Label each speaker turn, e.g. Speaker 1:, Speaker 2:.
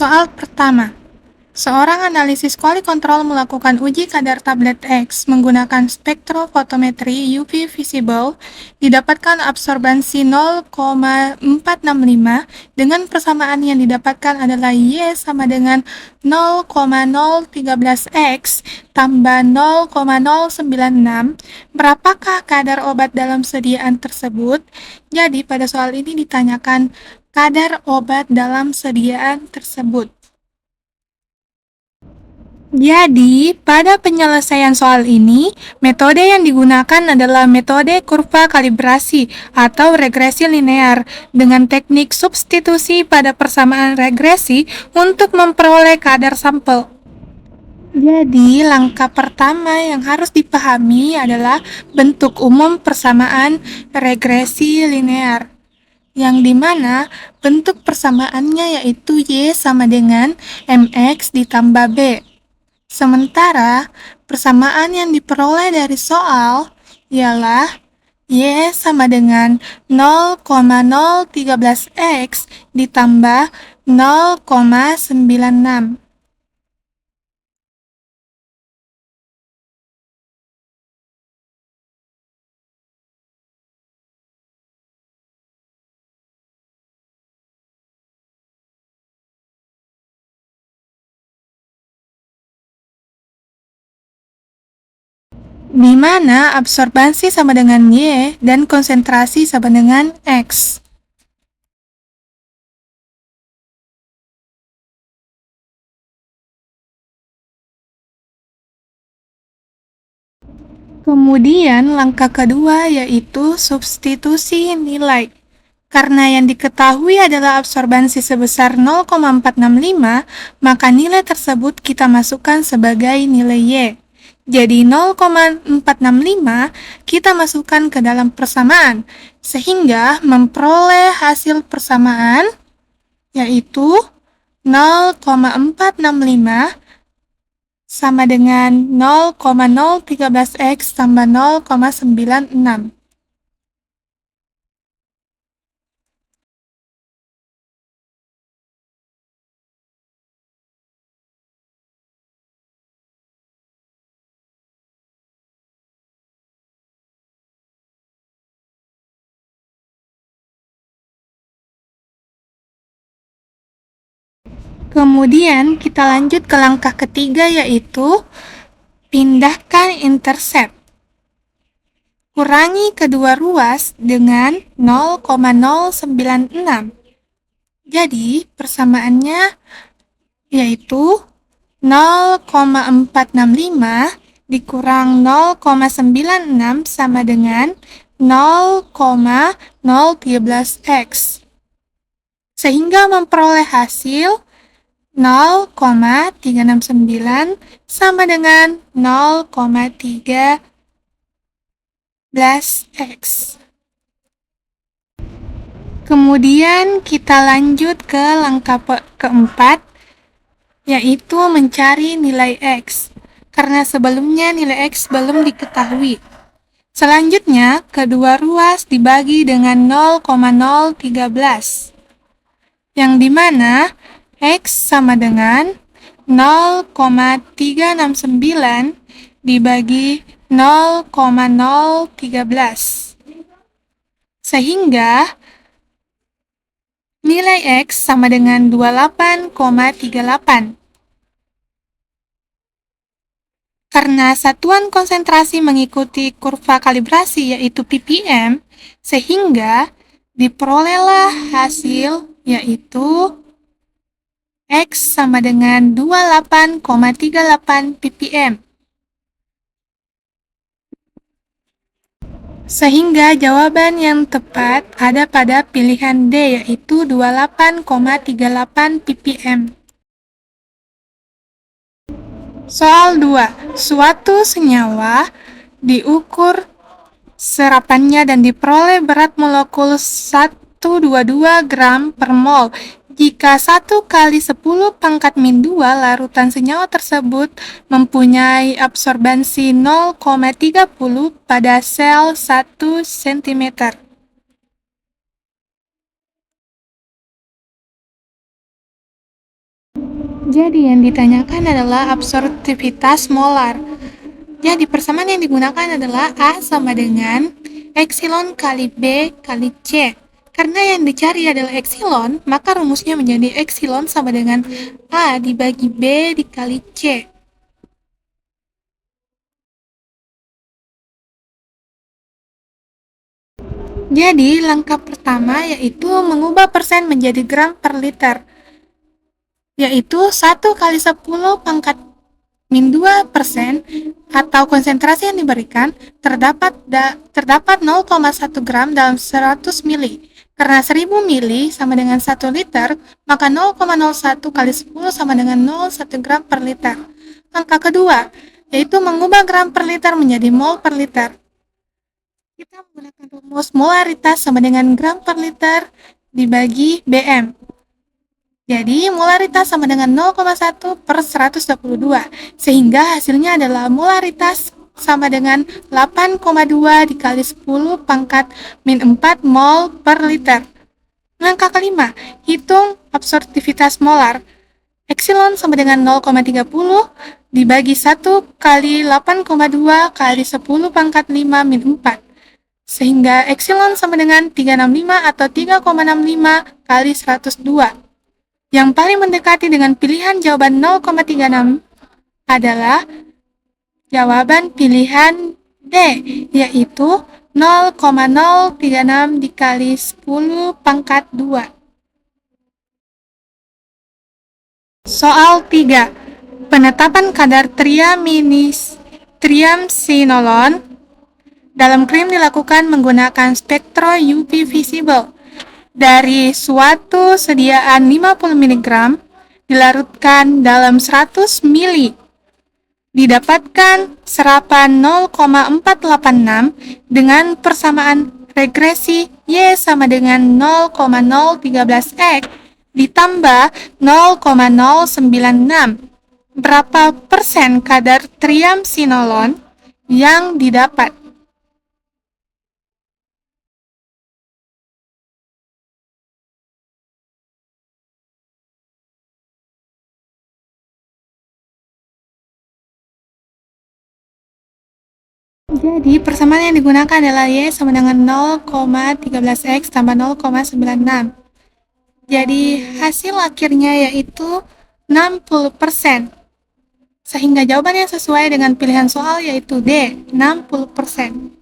Speaker 1: Soal pertama. Seorang analisis kuali kontrol melakukan uji kadar tablet X menggunakan spektrofotometri UV visible, didapatkan absorbansi 0,465 dengan persamaan yang didapatkan adalah Y sama dengan 0,013X tambah 0,096. Berapakah kadar obat dalam sediaan tersebut? Jadi pada soal ini ditanyakan kadar obat dalam sediaan tersebut. Jadi, pada penyelesaian soal ini, metode yang digunakan adalah metode kurva kalibrasi atau regresi linear dengan teknik substitusi pada persamaan regresi untuk memperoleh kadar sampel. Jadi, langkah pertama yang harus dipahami adalah bentuk umum persamaan regresi linear, yang dimana bentuk persamaannya yaitu Y sama dengan MX ditambah B. Sementara, persamaan yang diperoleh dari soal ialah Y sama dengan 0,013X ditambah 0,96. Di mana absorbansi sama dengan Y dan konsentrasi sama dengan X. Kemudian langkah kedua yaitu substitusi nilai. Karena yang diketahui adalah absorbansi sebesar 0,465, maka nilai tersebut kita masukkan sebagai nilai Y. Jadi 0,465 kita masukkan ke dalam persamaan, sehingga memperoleh hasil persamaan yaitu 0,465 sama dengan 0,013X tambah 0,96. Kemudian kita lanjut ke langkah ketiga yaitu pindahkan intercept. Kurangi kedua ruas dengan 0,096. Jadi persamaannya yaitu 0,465 dikurang 0,96 sama dengan 0,013X. Sehingga memperoleh hasil 0,369 sama dengan 0,13X. Kemudian kita lanjut ke langkah keempat, yaitu mencari nilai X, karena sebelumnya nilai X belum diketahui. Selanjutnya, kedua ruas dibagi dengan 0,013, yang dimana X sama dengan 0,369 dibagi 0,013. Sehingga nilai X sama dengan 28,38. Karena satuan konsentrasi mengikuti kurva kalibrasi yaitu ppm, sehingga diperolehlah hasil yaitu X sama dengan 28,38 ppm. Sehingga jawaban yang tepat ada pada pilihan D yaitu 28,38 ppm. Soal 2. Suatu senyawa diukur serapannya dan diperoleh berat molekul 122 gram per mol. Jika 1 kali 10 pangkat min 2 larutan senyawa tersebut mempunyai absorbansi 0,30 pada sel 1 cm. Jadi yang ditanyakan adalah absorptivitas molar. Jadi persamaan yang digunakan adalah A sama dengan epsilon kali B kali C. Karena yang dicari adalah epsilon, maka rumusnya menjadi epsilon sama dengan A dibagi B dikali C. Jadi, langkah pertama yaitu mengubah persen menjadi gram per liter, yaitu 1 kali 10 pangkat min 2% atau konsentrasi yang diberikan terdapat 0,1 gram dalam 100 mili. Karena 1000 mili sama dengan 1 liter, maka 0,01 kali 10 sama dengan 0,1 gram per liter. Langkah kedua, yaitu mengubah gram per liter menjadi mol per liter. Kita menggunakan rumus molaritas sama dengan gram per liter dibagi BM. Jadi, molaritas sama dengan 0,1 per 122, sehingga hasilnya adalah molaritas sama dengan 8,2 dikali 10 pangkat min 4 mol per liter. Langkah kelima, hitung absorptivitas molar. Epsilon sama dengan 0,30 dibagi 1 kali 8,2 kali 10 pangkat 5 min 4. Sehingga epsilon sama dengan 365 atau 3,65 kali 102. Yang paling mendekati dengan pilihan jawaban 0,36 adalah jawaban pilihan D, yaitu 0,036 dikali 10 pangkat 2. Soal 3. Penetapan kadar triamcinolon dalam krim dilakukan menggunakan spektro UV visible. Dari suatu sediaan 50 mg dilarutkan dalam 100 ml. Didapatkan serapan 0,486 dengan persamaan regresi Y sama dengan 0,013 X ditambah 0,096. Berapa persen kadar triamcinolon yang didapat? Jadi, persamaan yang digunakan adalah Y sama dengan 0,13X tambah 0,96. Jadi, hasil akhirnya yaitu 60%. Sehingga jawaban yang sesuai dengan pilihan soal yaitu D, 60%.